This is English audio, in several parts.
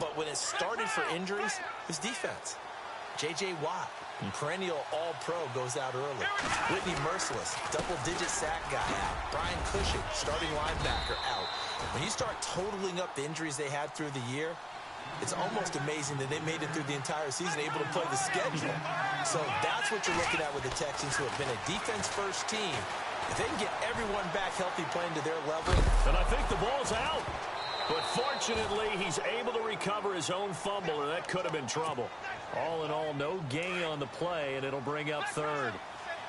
But when it started for injuries, it was defense. J.J. Watt, perennial all-pro, goes out early. Whitney Merciless, double-digit sack guy out. Brian Cushing, starting linebacker, out. When you start totaling up the injuries they had through the year, it's almost amazing that they made it through the entire season able to play the schedule. So that's what you're looking at with the Texans, who have been a defense-first team. If they can get everyone back healthy playing to their level. And I think the ball's out. But fortunately, he's able to recover his own fumble, or that could have been trouble. All in all, no gain on the play, and it'll bring up third.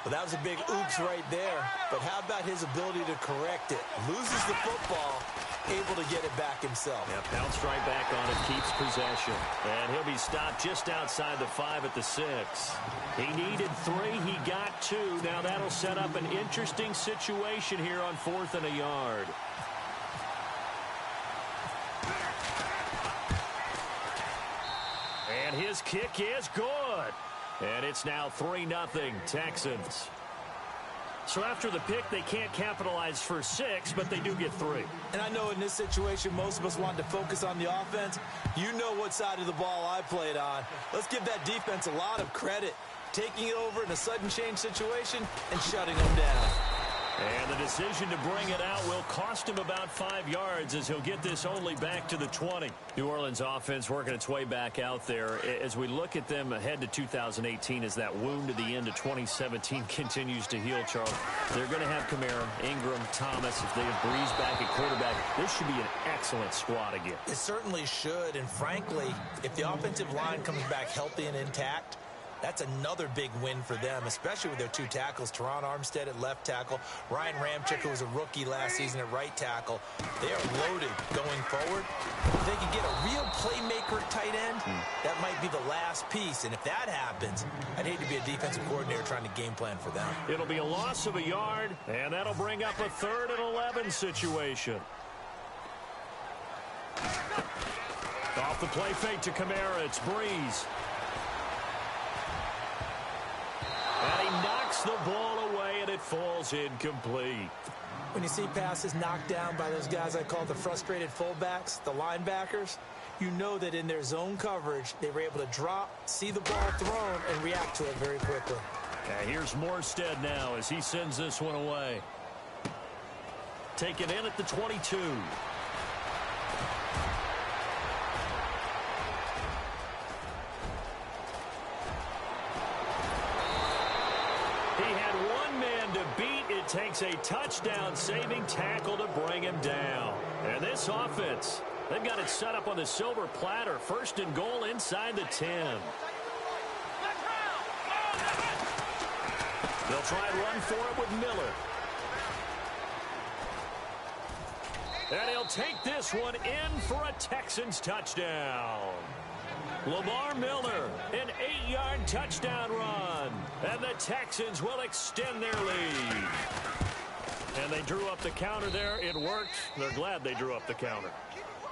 Well, that was a big oops right there. But how about his ability to correct it? Loses the football, able to get it back himself. Yeah, pounced right back on it, keeps possession. And he'll be stopped just outside the 5 at the 6. He needed 3, he got 2. Now that'll set up an interesting situation here on 4th and a yard. And his kick is good. And it's now 3-0 Texans. So after the pick, they can't capitalize for 6, but they do get 3. And I know in this situation, most of us wanted to focus on the offense. You know what side of the ball I played on. Let's give that defense a lot of credit. Taking it over in a sudden change situation and shutting them down. And the decision to bring it out will cost him about 5 yards as he'll get this only back to the 20. New Orleans offense working its way back out there. As we look at them ahead to 2018 as that wound at the end of 2017 continues to heal, Charles, they're going to have Kamara, Ingram, Thomas. If they have Breeze back at quarterback, this should be an excellent squad again. It certainly should. And frankly, if the offensive line comes back healthy and intact, that's another big win for them, especially with their 2 tackles. Teron Armstead at left tackle. Ryan Ramczyk, who was a rookie last season at right tackle. They are loaded going forward. If they can get a real playmaker at tight end, that might be the last piece. And if that happens, I'd hate to be a defensive coordinator trying to game plan for them. It'll be a loss of a yard, and that'll bring up a 3rd and 11 situation. Off the play fake to Kamara, it's Breeze. And he knocks the ball away, and it falls incomplete. When you see passes knocked down by those guys I call the frustrated fullbacks, the linebackers, you know that in their zone coverage, they were able to drop, see the ball thrown, and react to it very quickly. And here's Morstead now as he sends this one away. Taken in at the 22. Takes a touchdown-saving tackle to bring him down. And this offense, they've got it set up on the silver platter. 1st and goal inside the 10. They'll try and run for it with Miller. And he'll take this one in for a Texans touchdown. Lamar Miller, an 8-yard touchdown run. And the Texans will extend their lead. And they drew up the counter there. It worked. They're glad they drew up the counter.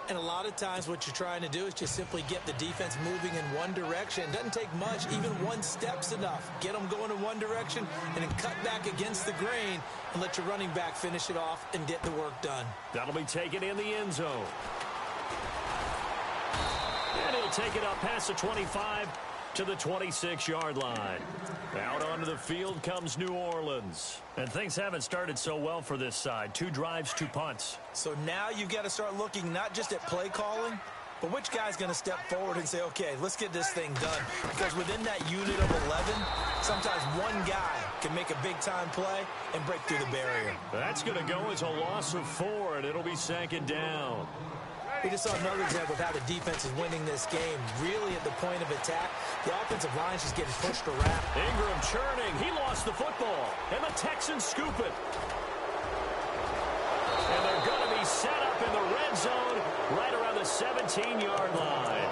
And a lot of times what you're trying to do is just simply get the defense moving in one direction. It doesn't take much. Even 1 step's enough. Get them going in one direction and then cut back against the grain and let your running back finish it off and get the work done. That'll be taken in the end zone. And he'll take it up past the 25 to the 26-yard line. Out onto the field comes New Orleans. And things haven't started so well for this side. 2 drives, 2 punts. So now you've got to start looking not just at play calling, but which guy's going to step forward and say, okay, let's get this thing done. Because within that unit of 11, sometimes one guy can make a big-time play and break through the barrier. That's going to go as a loss of 4, and it'll be 2nd down. We just saw another example of how the defense is winning this game. Really at the point of attack, the offensive line's just getting pushed around. Ingram churning. He lost the football. And the Texans scoop it. And they're going to be set up in the red zone right around the 17-yard line.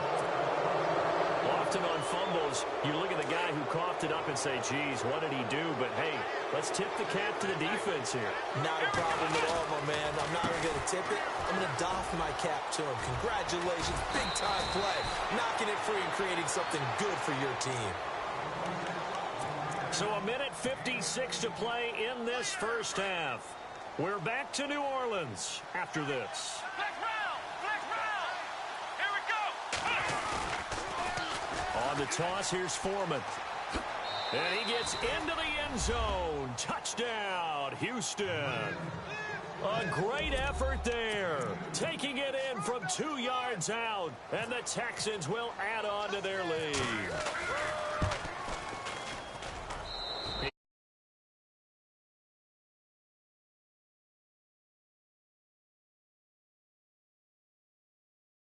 Often on fumbles, you look at the guy who coughed it up and say, geez, what did he do? But, hey, let's tip the cap to the defense here. Not a problem at all, my man. I'm not even going to tip it. I'm going to doff my cap to him. Congratulations. Big-time play. Knocking it free and creating something good for your team. So a minute 56 to play in this first half. We're back to New Orleans after this. Flex round! Flex round! Here we go! the toss. Here's Foreman. And he gets into the end zone. Touchdown, Houston. A great effort there. Taking it in from 2 yards out. And the Texans will add on to their lead.